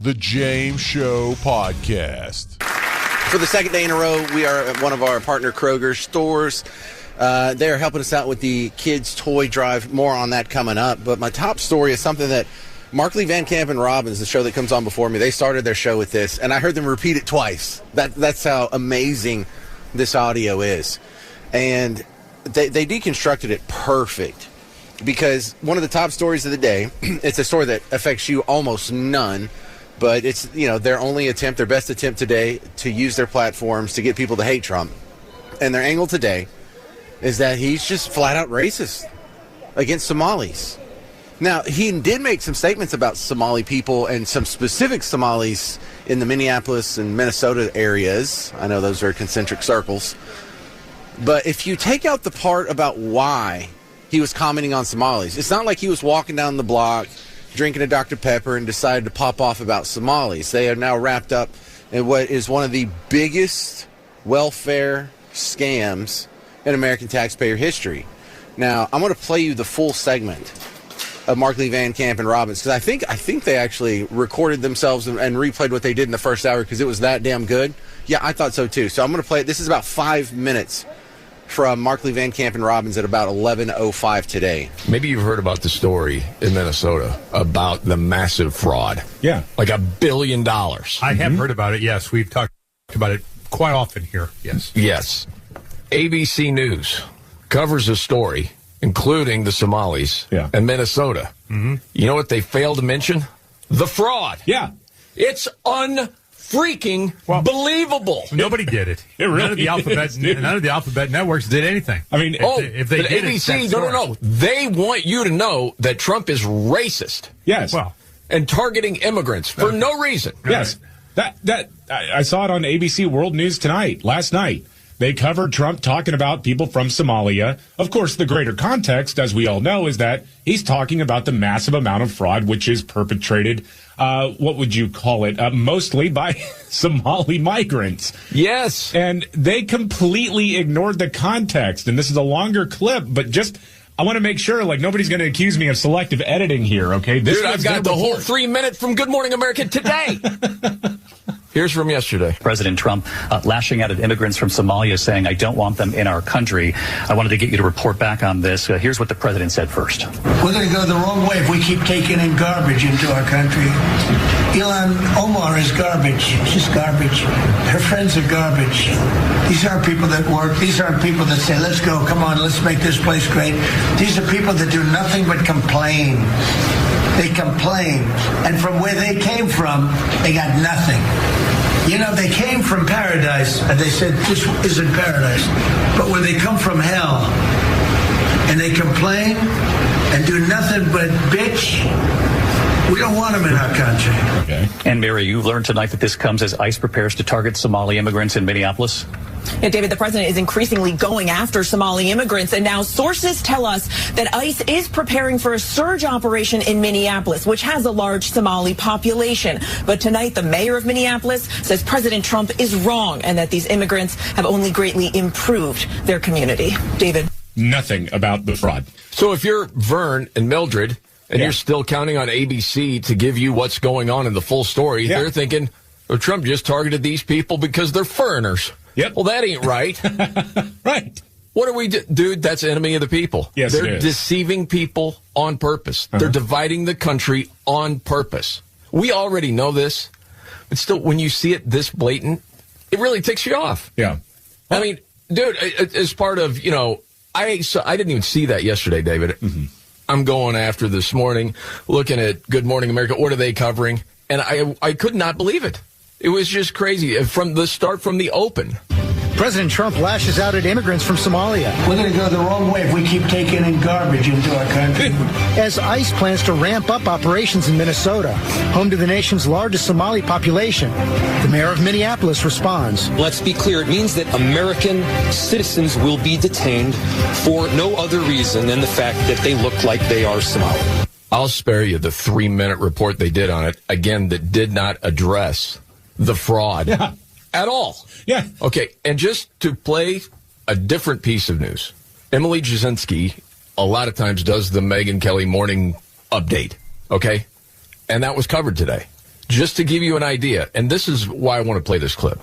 The James Show Podcast. For the second day in a row, we are at one of our partner Kroger stores. They are helping us out with the kids' toy drive. More on that coming up. But my top story is something that Markley, Van Camp, and Robbins, the show that comes on before me, they started their show with this, and I heard them repeat it twice. That's how amazing this audio is. And they deconstructed it perfect. Because one of the top stories of the day, it's a story that affects you almost none, but it's, their best attempt today to use their platforms to get people to hate Trump. And their angle today is that he's just flat out racist against Somalis. Now, he did make some statements about Somali people and some specific Somalis in the Minneapolis and Minnesota areas. I know those are concentric circles. But if you take out the part about why he was commenting on Somalis, it's not like he was walking down the block drinking a Dr. Pepper and decided to pop off about Somalis. They are now wrapped up in what is one of the biggest welfare scams in American taxpayer history. Now, I'm going to play you the full segment of Markley, Van Camp, and Robbins, because I think they actually recorded themselves and replayed what they did in the first hour because it was that damn good. Yeah, I thought so too. So I'm going to play it. This is about 5 minutes from Markley, Van Camp, and Robbins at about 11:05 today. Maybe you've heard about the story in Minnesota about the massive fraud. Yeah. Like $1 billion. I have heard about it, yes. We've talked about it quite often here, yes. Yes. ABC News covers a story, including the Somalis and Minnesota. Mm-hmm. You know what they failed to mention? The fraud. Yeah. It's freaking believable. Nobody did it. None of the alphabet networks did anything. I mean, if they did ABC, no. They want you to know that Trump is racist. Yes. And targeting immigrants for no reason. Yes. I saw it on ABC World News last night. They covered Trump talking about people from Somalia. Of course, the greater context, as we all know, is that he's talking about the massive amount of fraud which is perpetrated, what would you call it, mostly by Somali migrants. Yes. And they completely ignored the context. And this is a longer clip, but I want to make sure, nobody's going to accuse me of selective editing here, okay? Dude, I've got the whole 3 minute from Good Morning America today. Here's from yesterday. President Trump lashing out at immigrants from Somalia, saying, "I don't want them in our country." I wanted to get you to report back on this. Here's what the president said first. We're going to go the wrong way if we keep taking in garbage into our country. Ilhan Omar is garbage. She's garbage. Her friends are garbage. These aren't people that work. These aren't people that say, let's go, come on, let's make this place great. These are people that do nothing but complain. They complain. And from where they came from, they got nothing. They came from paradise, and they said, this isn't paradise. But when they come from hell, and they complain, and do nothing but bitch, we don't want them in our country. Okay. And Mary, you learned tonight that this comes as ICE prepares to target Somali immigrants in Minneapolis. Yeah, David, the president is increasingly going after Somali immigrants, and now sources tell us that ICE is preparing for a surge operation in Minneapolis, which has a large Somali population. But tonight, the mayor of Minneapolis says President Trump is wrong and that these immigrants have only greatly improved their community. David. Nothing about the fraud. So if you're Vern and Mildred, and you're still counting on ABC to give you what's going on in the full story, they're thinking, Trump just targeted these people because they're foreigners. Yep. Well, that ain't right. Right. What are we dude, that's enemy of the people. Yes, they're deceiving people on purpose. They're dividing the country on purpose. We already know this, but still, when you see it this blatant, it really ticks you off. Yeah. I mean, dude, as part of, I didn't even see that yesterday, David. Mm-hmm. I'm going after this morning, looking at Good Morning America. What are they covering? And I could not believe it. It was just crazy from the start, from the open. President Trump lashes out at immigrants from Somalia. We're going to go the wrong way if we keep taking in garbage into our country. As ICE plans to ramp up operations in Minnesota, home to the nation's largest Somali population, the mayor of Minneapolis responds. Let's be clear. It means that American citizens will be detained for no other reason than the fact that they look like they are Somali. I'll spare you the 3-minute report they did on it, again, that did not address the fraud at all. Yeah. Okay, and just to play a different piece of news, Emily Jasinski a lot of times does the Megyn Kelly morning update, okay? And that was covered today. just to give you an idea, and this is why I want to play this clip,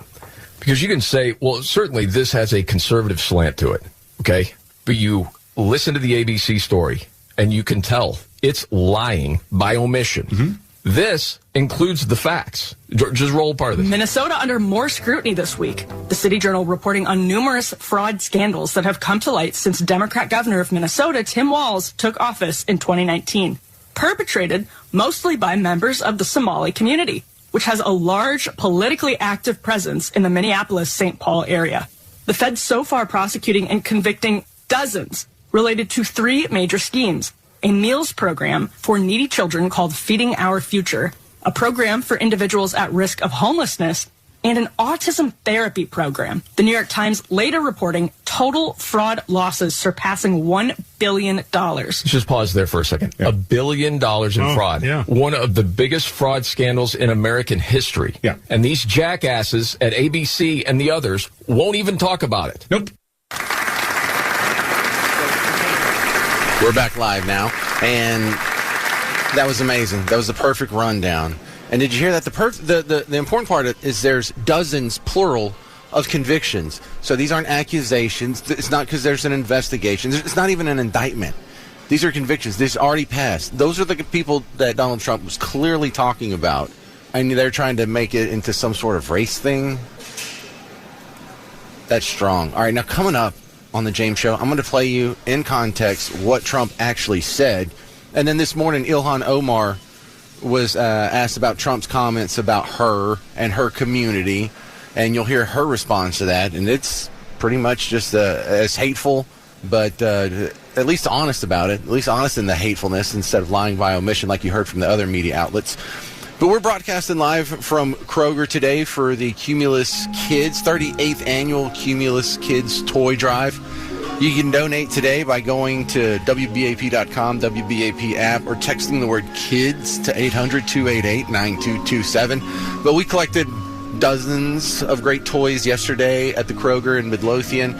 because you can say, well, certainly this has a conservative slant to it, okay? But you listen to the ABC story, and you can tell it's lying by omission. Mm-hmm. This includes the facts. Just roll part of this. Minnesota under more scrutiny this week. The City Journal reporting on numerous fraud scandals that have come to light since Democrat governor of Minnesota, Tim Walz, took office in 2019. Perpetrated mostly by members of the Somali community, which has a large politically active presence in the Minneapolis-St. Paul area. The feds so far prosecuting and convicting dozens related to 3 major schemes: a meals program for needy children called Feeding Our Future, a program for individuals at risk of homelessness, and an autism therapy program. The New York Times later reporting total fraud losses surpassing $1 billion. Let's just pause there for a second. Yeah. $1 billion in fraud. Yeah. One of the biggest fraud scandals in American history. Yeah. And these jackasses at ABC and the others won't even talk about it. Nope. We're back live now, and that was amazing. That was the perfect rundown. And did you hear that? The important part is there's dozens, plural, of convictions. So these aren't accusations. It's not because there's an investigation. It's not even an indictment. These are convictions. This already passed. Those are the people that Donald Trump was clearly talking about, and they're trying to make it into some sort of race thing. That's strong. All right, now coming up on the James Show, I'm going to play you in context what Trump actually said. And then this morning, Ilhan Omar was asked about Trump's comments about her and her community, and you'll hear her response to that. And it's pretty much just as hateful, but at least honest about it, at least honest in the hatefulness instead of lying by omission like you heard from the other media outlets. But we're broadcasting live from Kroger today for the Cumulus Kids, 38th Annual Cumulus Kids Toy Drive. You can donate today by going to WBAP.com, WBAP app, or texting the word KIDS to 800-288-9227. But we collected dozens of great toys yesterday at the Kroger in Midlothian.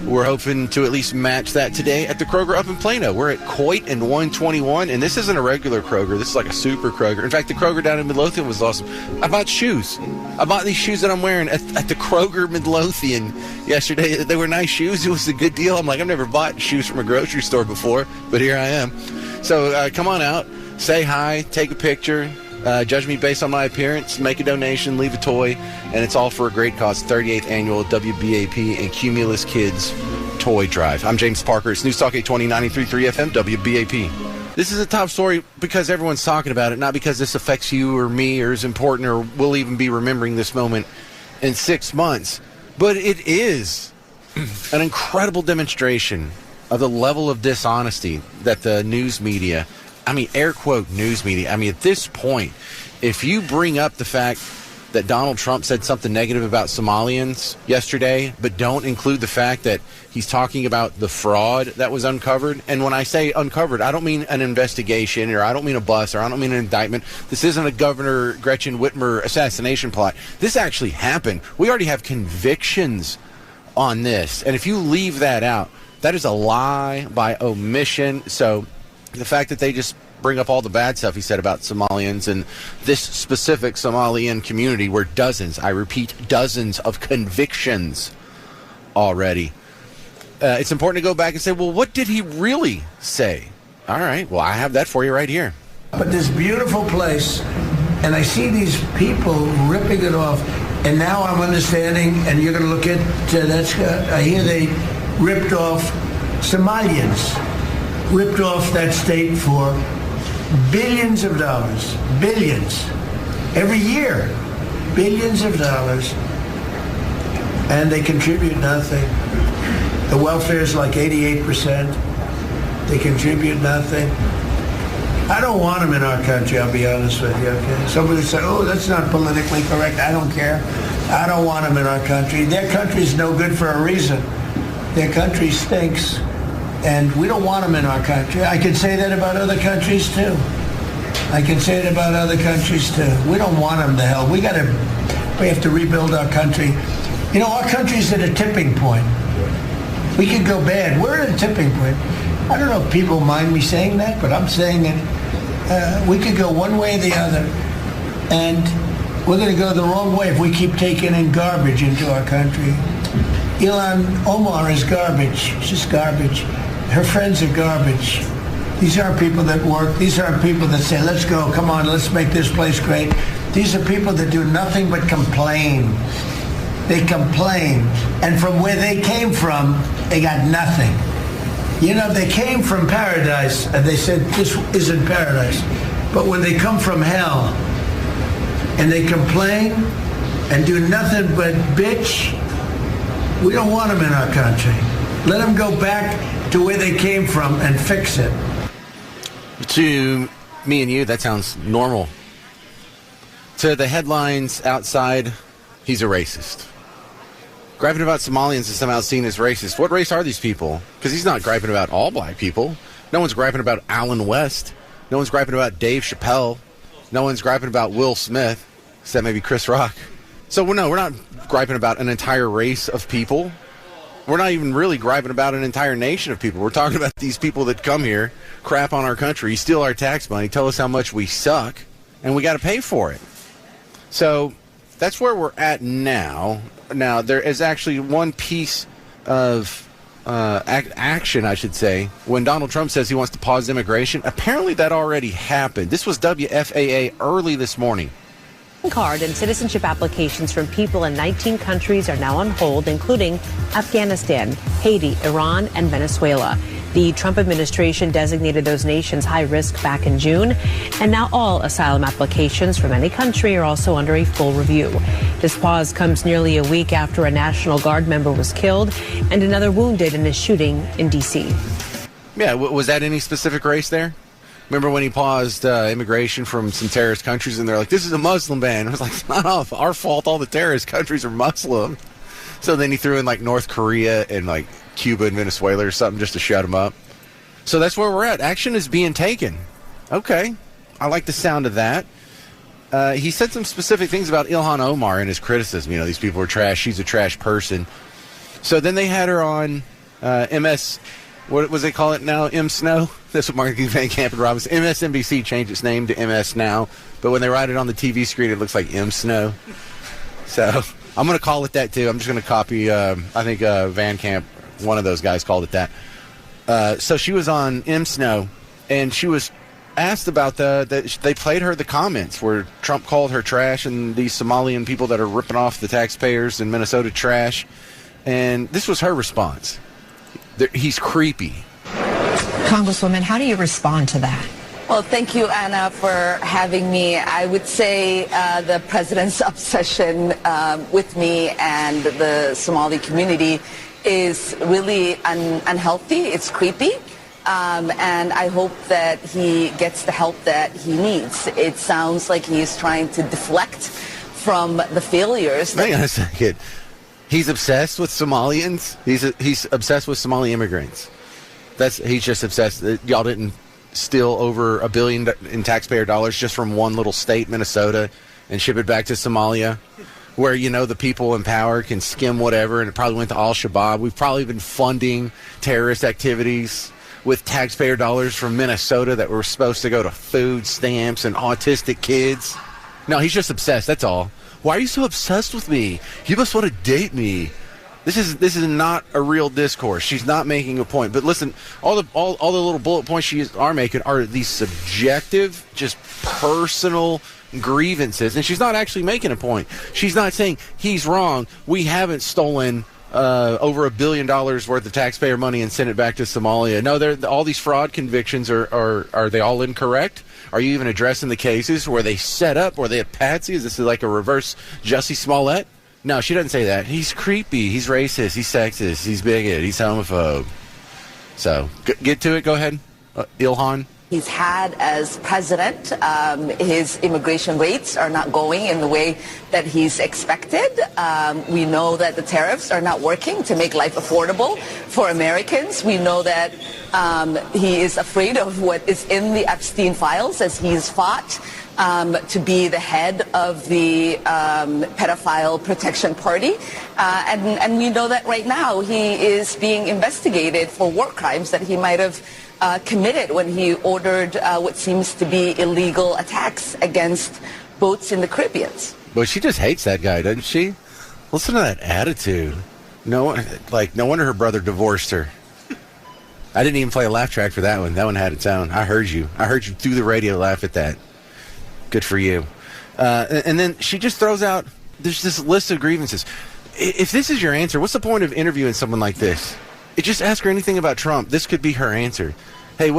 We're hoping to at least match that today at the Kroger up in Plano. We're at Coit and 121, and this isn't a regular Kroger. This is like a super Kroger. In fact, the Kroger down in Midlothian was awesome. I bought shoes. I bought these shoes that I'm wearing at the Kroger Midlothian yesterday. They were nice shoes. It was a good deal. I'm like, I've never bought shoes from a grocery store before, but here I am. So come on out, say hi, take a picture. Judge me based on my appearance, make a donation, leave a toy, and it's all for a great cause. 38th Annual WBAP and Cumulus Kids Toy Drive. I'm James Parker. It's News Talk 820 93.3 FM WBAP. This is a top story because everyone's talking about it, not because this affects you or me or is important or we'll even be remembering this moment in 6 months. But it is an incredible demonstration of the level of dishonesty that the news media, I mean, air quote news media. I mean, at this point, if you bring up the fact that Donald Trump said something negative about Somalians yesterday, but don't include the fact that he's talking about the fraud that was uncovered. And when I say uncovered, I don't mean an investigation, or I don't mean a bust, or I don't mean an indictment. This isn't a Governor Gretchen Whitmer assassination plot. This actually happened. We already have convictions on this. And if you leave that out, that is a lie by omission. So the fact that they just bring up all the bad stuff he said about Somalians and this specific Somalian community where dozens, I repeat, dozens of convictions already. It's important to go back and say, well, what did he really say? All right, well, I have that for you right here. But this beautiful place, and I see these people ripping it off, and now I'm understanding, and you're going to look at, I hear they ripped off Somalians, ripped off that state for billions of dollars, billions, every year, billions of dollars, and they contribute nothing. The welfare is like 88%. They contribute nothing. I don't want them in our country, I'll be honest with you, okay? Somebody say, oh, that's not politically correct. I don't care. I don't want them in our country. Their country's no good for a reason. Their country stinks. And we don't want them in our country. I can say that about other countries, too. I can say it about other countries, too. We don't want them to hell. We have to rebuild our country. You know, our country's at a tipping point. We could go bad. We're at a tipping point. I don't know if people mind me saying that, but I'm saying it. We could go one way or the other. And we're going to go the wrong way if we keep taking in garbage into our country. Ilhan Omar is garbage. She's just garbage. Her friends are garbage. These aren't people that work. These aren't people that say, let's go, come on, let's make this place great. These are people that do nothing but complain. They complain. And from where they came from, they got nothing. You know, they came from paradise, and they said, this isn't paradise. But when they come from hell, and they complain and do nothing but bitch, we don't want them in our country. Let them go back to where they came from and fix it. To me and you, that sounds normal. To the headlines outside, he's a racist. Griping about Somalians is somehow seen as racist. What race are these people? Because he's not griping about all black people. No one's griping about Alan West. No one's griping about Dave Chappelle. No one's griping about Will Smith, except maybe Chris Rock. So, no, we're not griping about an entire race of people. We're not even really griping about an entire nation of people. We're talking about these people that come here, crap on our country, steal our tax money, tell us how much we suck, and we got to pay for it. So that's where we're at now. Now, there is actually one piece of action, I should say, when Donald Trump says he wants to pause immigration. Apparently that already happened. This was WFAA early this morning. Card and citizenship applications from people in 19 countries are now on hold, including Afghanistan, Haiti, Iran, and Venezuela. The Trump administration designated those nations high risk back in June, and now all asylum applications from any country are also under a full review. This pause comes nearly a week after a National Guard member was killed and another wounded in a shooting in D.C. Yeah, was that any specific race there? Remember when he paused immigration from some terrorist countries, and they're like, this is a Muslim ban. I was like, it's not our fault. All the terrorist countries are Muslim. So then he threw in like North Korea and like Cuba and Venezuela or something just to shut them up. So that's where we're at. Action is being taken. Okay. I like the sound of that. He said some specific things about Ilhan Omar in his criticism. You know, these people are trash. She's a trash person. So then they had her on MS... What was they call it now? M Snow? That's what Markley Van Camp and Robinson. MSNBC changed its name to MS Now, but when they write it on the TV screen, it looks like M Snow. So I'm going to call it that too. I'm just going to copy. I think Van Camp, one of those guys, called it that. So she was on M Snow, and she was asked about they played her the comments where Trump called her trash and these Somalian people that are ripping off the taxpayers in Minnesota trash, and this was her response. He's creepy. Congresswoman, how do you respond to that? Well, thank you, Anna, for having me. I would say the president's obsession with me and the Somali community is really unhealthy. It's creepy. And I hope that he gets the help that he needs. It sounds like he's trying to deflect from the failures. Hang on a second. He's obsessed with Somalians. He's obsessed with Somali immigrants. He's just obsessed. Y'all didn't steal over $1 billion in taxpayer dollars just from one little state, Minnesota, and ship it back to Somalia, where, you know, the people in power can skim whatever, and it probably went to Al-Shabaab. We've probably been funding terrorist activities with taxpayer dollars from Minnesota that were supposed to go to food stamps and autistic kids. No, he's just obsessed. That's all. Why are you so obsessed with me? You must want to date me. This is not a real discourse. She's not making a point. But listen, all the little bullet points she are making are these subjective, just personal grievances, and she's not actually making a point. She's not saying he's wrong. We haven't stolen over $1 billion worth of taxpayer money and sent it back to Somalia. No, all these fraud convictions are they all incorrect? Are you even addressing the cases where they set up, where they have patsy? Is this like a reverse Jussie Smollett? No, she doesn't say that. He's creepy. He's racist. He's sexist. He's bigot. He's homophobe. So get to it. Go ahead, Ilhan. He's had as president, his immigration rates are not going in the way that he's expected. We know that the tariffs are not working to make life affordable for Americans. We know that he is afraid of what is in the Epstein files, as he's fought to be the head of the pedophile protection party. And we know that right now he is being investigated for war crimes that he might have committed when he ordered what seems to be illegal attacks against boats in the Caribbean. But she just hates that guy, doesn't she? Listen to that attitude. No wonder her brother divorced her. I didn't even play a laugh track for that one. That one had its own. I heard you through the radio laugh at that. Good for you. And then she just throws out, there's this list of grievances. If this is your answer, what's the point of interviewing someone like this? Just ask her anything about Trump. This could be her answer. Hey,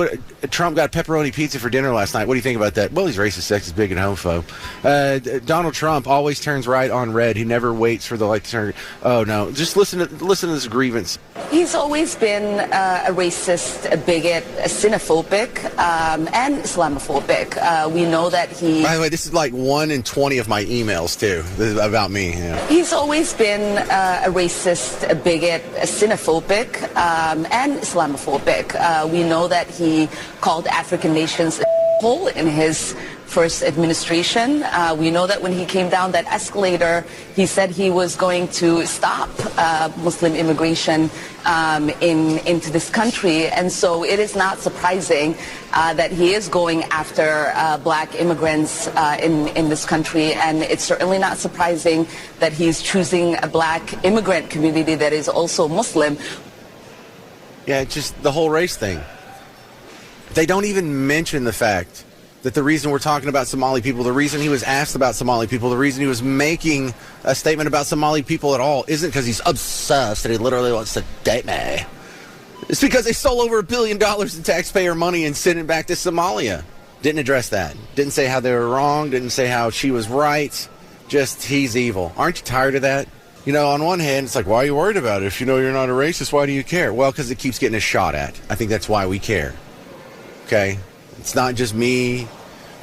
Trump got pepperoni pizza for dinner last night. What do you think about that? Well, he's racist, sexist, big, and homophobe. Donald Trump always turns right on red. He never waits for the light to turn. Oh, no. Just listen to this grievance. He's always been a racist, a bigot, a xenophobic, and Islamophobic. We know that he... By the way, this is like 1 in 20 of my emails, too. This is about me. Yeah. He's always been a racist, a bigot, a xenophobic, and Islamophobic. We know that he called African nations a hole in his first administration. We know that when he came down that escalator, he said he was going to stop Muslim immigration into this country. And so it is not surprising that he is going after black immigrants in this country. And it's certainly not surprising that he's choosing a black immigrant community that is also Muslim. Yeah, it's just the whole race thing. They don't even mention the fact that the reason we're talking about Somali people, the reason he was asked about Somali people, the reason he was making a statement about Somali people at all isn't because he's obsessed and he literally wants to date me. It's because they stole over $1 billion in taxpayer money and sent it back to Somalia. Didn't address that. Didn't say how they were wrong. Didn't say how she was right. Just, he's evil. Aren't you tired of that? You know, on one hand, it's like, why are you worried about it? If you know you're not a racist, why do you care? Well, because it keeps getting us shot at. I think that's why we care. Okay? It's not just me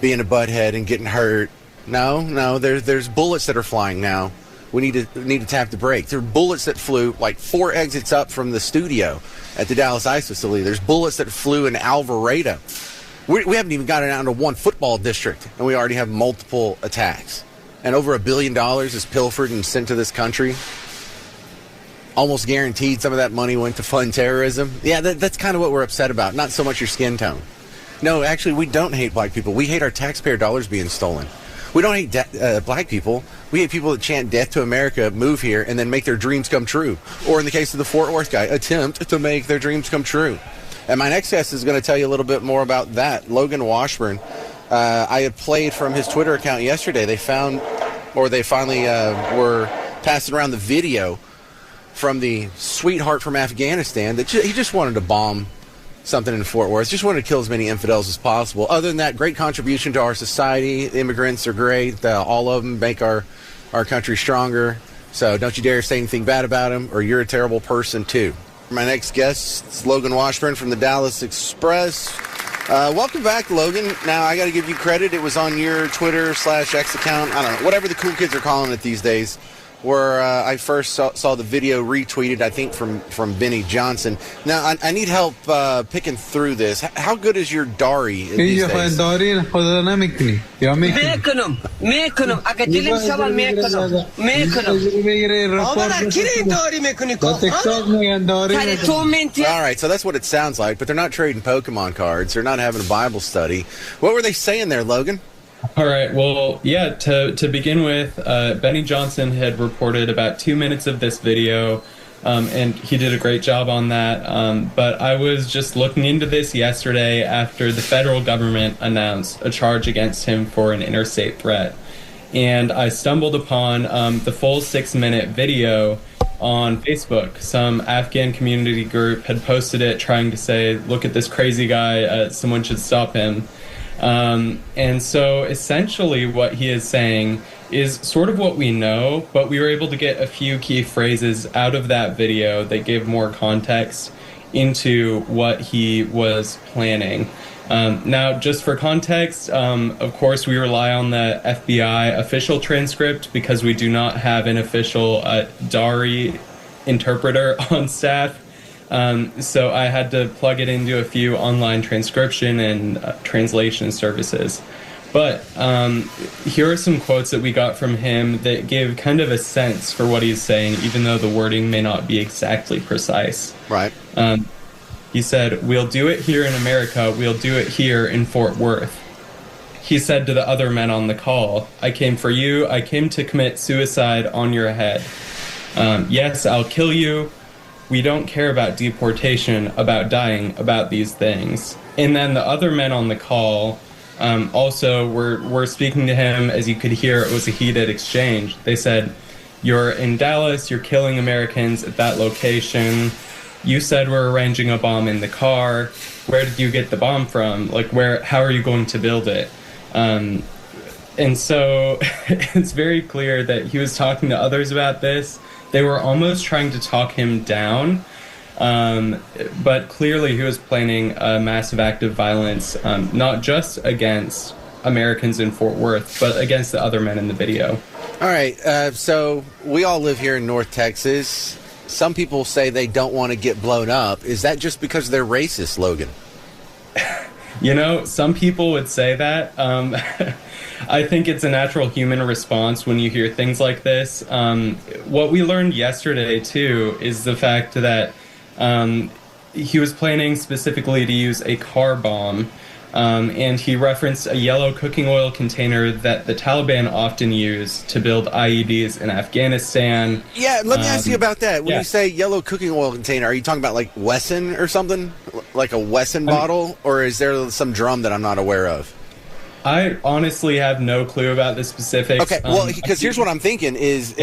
being a butthead and getting hurt. No, there's bullets that are flying now. We need to tap the brakes. There are bullets that flew like 4 exits up from the studio at the Dallas ICE facility. There's bullets that flew in Alvarado. We haven't even gotten out into one football district, and we already have multiple attacks. And over $1 billion is pilfered and sent to this country. Almost guaranteed some of that money went to fund terrorism. Yeah, that's kind of what we're upset about, not so much your skin tone. No, actually, we don't hate black people. We hate our taxpayer dollars being stolen. We don't hate black people. We hate people that chant death to America, move here, and then make their dreams come true. Or in the case of the Fort Worth guy, attempt to make their dreams come true. And my next guest is going to tell you a little bit more about that. Logan Washburn. I had played from his Twitter account yesterday. They finally were passing around the video from the sweetheart from Afghanistan that he just wanted to bomb something in Fort Worth. Just wanted to kill as many infidels as possible. Other than that, great contribution to our society. The immigrants are great. All of them make our country stronger. So don't you dare say anything bad about them, or you're a terrible person too. My next guest is Logan Washburn from the Dallas Express. Welcome back, Logan. Now, I got to give you credit. It was on your Twitter/X account. I don't know, whatever the cool kids are calling it these days, where I first saw the video retweeted, I think, from Benny Johnson. Now, I need help picking through this. How good is your Dari these days? All right, so that's what it sounds like, but they're not trading Pokemon cards. They're not having a Bible study. What were they saying there, Logan? All right. Well, yeah, to begin with, Benny Johnson had reported about 2 minutes of this video, and he did a great job on that. But I was just looking into this yesterday after the federal government announced a charge against him for an interstate threat. And I stumbled upon the full 6-minute video on Facebook. Some Afghan community group had posted it trying to say, look at this crazy guy, someone should stop him. And so essentially what he is saying is sort of what we know, but we were able to get a few key phrases out of that video that gave more context into what he was planning. Now, just for context, of course, we rely on the FBI official transcript because we do not have an official Dari interpreter on staff. So I had to plug it into a few online transcription and translation services. But here are some quotes that we got from him that give kind of a sense for what he's saying, even though the wording may not be exactly precise. Right. He said, "We'll do it here in America. We'll do it here in Fort Worth." he said to the other men on the call, "I came for you. I came to commit suicide on your head. Yes, I'll kill you. We don't care about deportation, about dying, about these things." And then the other men on the call also were speaking to him. As you could hear, it was a heated exchange. They said, "You're in Dallas, you're killing Americans at that location. You said we're arranging a bomb in the car. Where did you get the bomb from? Like, how are you going to build it?" And so it's very clear that he was talking to others about this. They were almost trying to talk him down, but clearly he was planning a massive act of violence, not just against Americans in Fort Worth, but against the other men in the video. All right, so we all live here in North Texas. Some people say they don't want to get blown up. Is that just because they're racist, Logan? You know, some people would say that. I think it's a natural human response when you hear things like this. What we learned yesterday, too, is the fact that he was planning specifically to use a car bomb. And he referenced a yellow cooking oil container that the Taliban often use to build IEDs in Afghanistan. Yeah, let me ask you about that. When yeah. you say yellow cooking oil container, are you talking about like Wesson or something? Like a Wesson bottle? Or is there some drum that I'm not aware of? I honestly have no clue about the specifics. Okay, well, because here's what I'm thinking is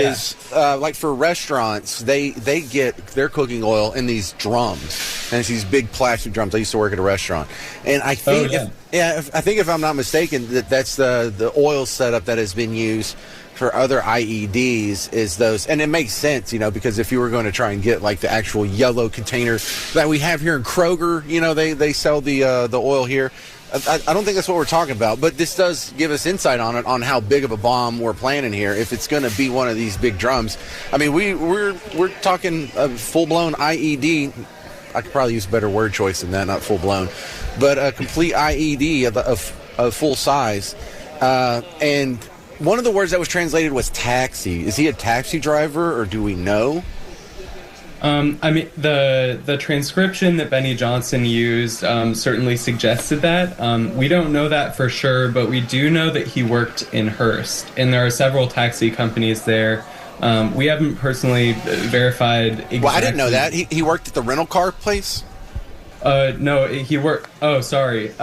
like for restaurants, they get their cooking oil in these drums, and it's these big plastic drums. I used to work at a restaurant, and I think, I think if I'm not mistaken, that's the oil setup that has been used for other IEDs is those, and it makes sense, you know, because if you were going to try and get like the actual yellow container that we have here in Kroger, you know, they sell the oil here. I don't think that's what we're talking about, but this does give us insight on it, on how big of a bomb we're planning here. If it's going to be one of these big drums, I mean, we're talking a full-blown IED. I could probably use a better word choice than that, not full-blown, but a complete IED of full size. And one of the words that was translated was taxi. Is he a taxi driver, or do we know? I mean, the transcription that Benny Johnson used certainly suggested that. We don't know that for sure, but we do know that he worked in Hearst, and there are several taxi companies there. We haven't personally verified exactly. Well, I didn't know that. He worked at the rental car place? No, he worked... Oh, sorry.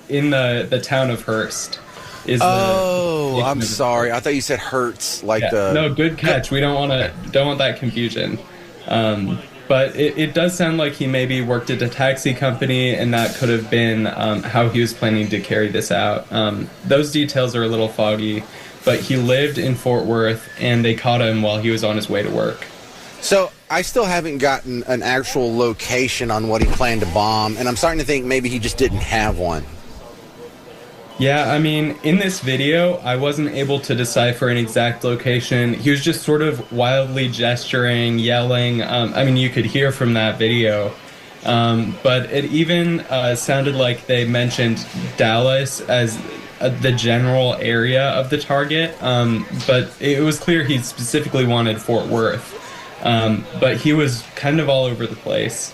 In the town of Hearst. I'm sorry. I thought you said Hertz, like the... No, good catch. We don't want that confusion. But it does sound like he maybe worked at a taxi company, and that could have been how he was planning to carry this out. Those details are a little foggy, but he lived in Fort Worth, and they caught him while he was on his way to work. So I still haven't gotten an actual location on what he planned to bomb, and I'm starting to think maybe he just didn't have one. Yeah, I mean, in this video, I wasn't able to decipher an exact location. He was just sort of wildly gesturing, yelling. I mean, you could hear from that video. But it even sounded like they mentioned Dallas as the general area of the target. But it was clear he specifically wanted Fort Worth. But he was kind of all over the place.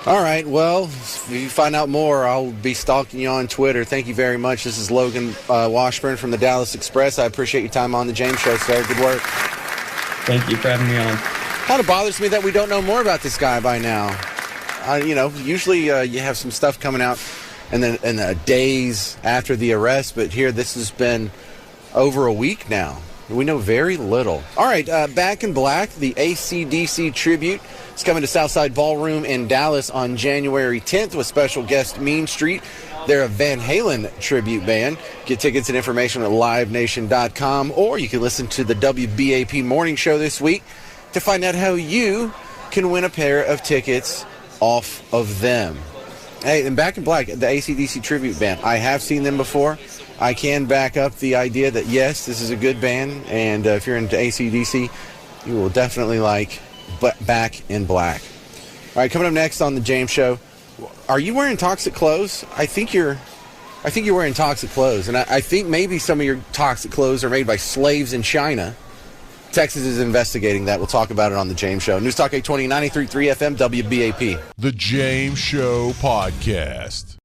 All right, well, if you find out more, I'll be stalking you on Twitter. Thank you very much. This is Logan Washburn from the Dallas Express. I appreciate your time on the James Show, sir. Good work. Thank you for having me on. Kind of bothers me that we don't know more about this guy by now. You know, usually you have some stuff coming out in the days after the arrest, but here this has been over a week now. We know very little. All right, Back in Black, the AC/DC tribute. It's coming to Southside Ballroom in Dallas on January 10th with special guest Mean Street. They're a Van Halen tribute band. Get tickets and information at livenation.com, or you can listen to the WBAP Morning Show this week to find out how you can win a pair of tickets off of them. Hey, and Back in Black, the AC/DC tribute band, I have seen them before. I can back up the idea that, yes, this is a good band, and if you're into AC/DC, you will definitely like Back in Black. All right, coming up next on the James Show, are you wearing toxic clothes? I think you're wearing toxic clothes, and I think maybe some of your toxic clothes are made by slaves in China. Texas is investigating that. We'll talk about it on the James Show. News Talk 820, 93.3 FM, WBAP. The James Show Podcast.